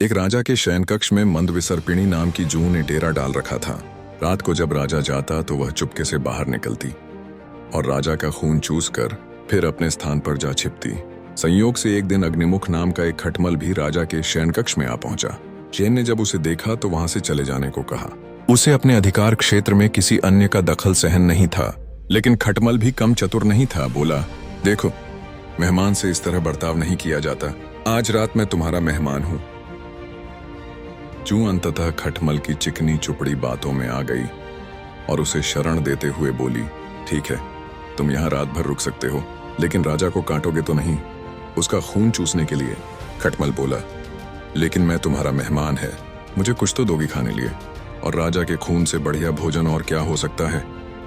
एक राजा के शयन कक्ष में मंदविसर्पिणी नाम की जूं ने डेरा डाल रखा था। रात को जब राजा जाता तो वह चुपके से बाहर निकलती और राजा का खून चूस कर फिर अपने स्थान पर जा छिपती। संयोग से एक दिन अग्निमुख नाम का एक खटमल भी राजा के शयन कक्ष में आ पहुंचा। जैन ने जब उसे देखा तो वहां से चले जाने को कहा। उसे अपने अधिकार क्षेत्र में किसी अन्य का दखल सहन नहीं था, लेकिन खटमल भी कम चतुर नहीं था। बोला, देखो, मेहमान से इस तरह बर्ताव नहीं किया जाता। आज रात मैं तुम्हारा मेहमान हूं। जूं अंततः खटमल की चिकनी चुपड़ी बातों में आ गई और उसे शरण देते हुए बोली, ठीक है, तुम यहां रात भर रुक सकते हो, लेकिन राजा को काटोगे तो नहीं, उसका खून चूसने के लिए। खटमल बोला, लेकिन मैं तुम्हारा मेहमान है, मुझे कुछ तो दोगी खाने लिए, और राजा के खून से बढ़िया भोजन और क्या हो सकता है।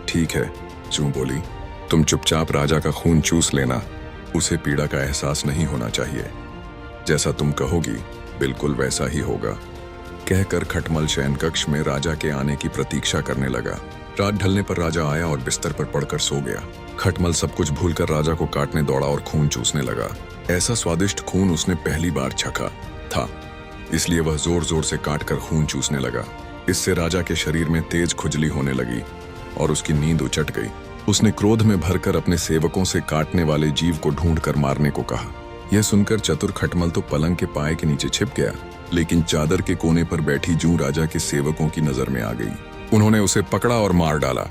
ठीक है, जूं बोली, तुम चुपचाप राजा का खून चूस लेना, उसे पीड़ा का एहसास नहीं होना चाहिए। जैसा तुम कहोगी बिल्कुल वैसा ही होगा। कहकर खटमल शयन कक्ष में राजा के आने की प्रतीक्षा करने लगा। रात ढलने पर राजा आया और बिस्तर पर पड़कर सो गया। खटमल सब कुछ भूलकर राजा को काटने दौड़ा और खून चूसने लगा। ऐसा स्वादिष्ट खून उसने पहली बार चखा था, इसलिए वह जोर जोर से काटकर खून चूसने लगा। इससे राजा के शरीर में तेज खुजली होने लगी और उसकी नींद उचट गई। उसने क्रोध में भरकर अपने सेवकों से काटने वाले जीव को ढूंढकर मारने को कहा। यह सुनकर चतुर खटमल तो पलंग के पाए के नीचे छिप गया, लेकिन चादर के कोने पर बैठी जूं राजा के सेवकों की नजर में आ गई। उन्होंने उसे पकड़ा और मार डाला।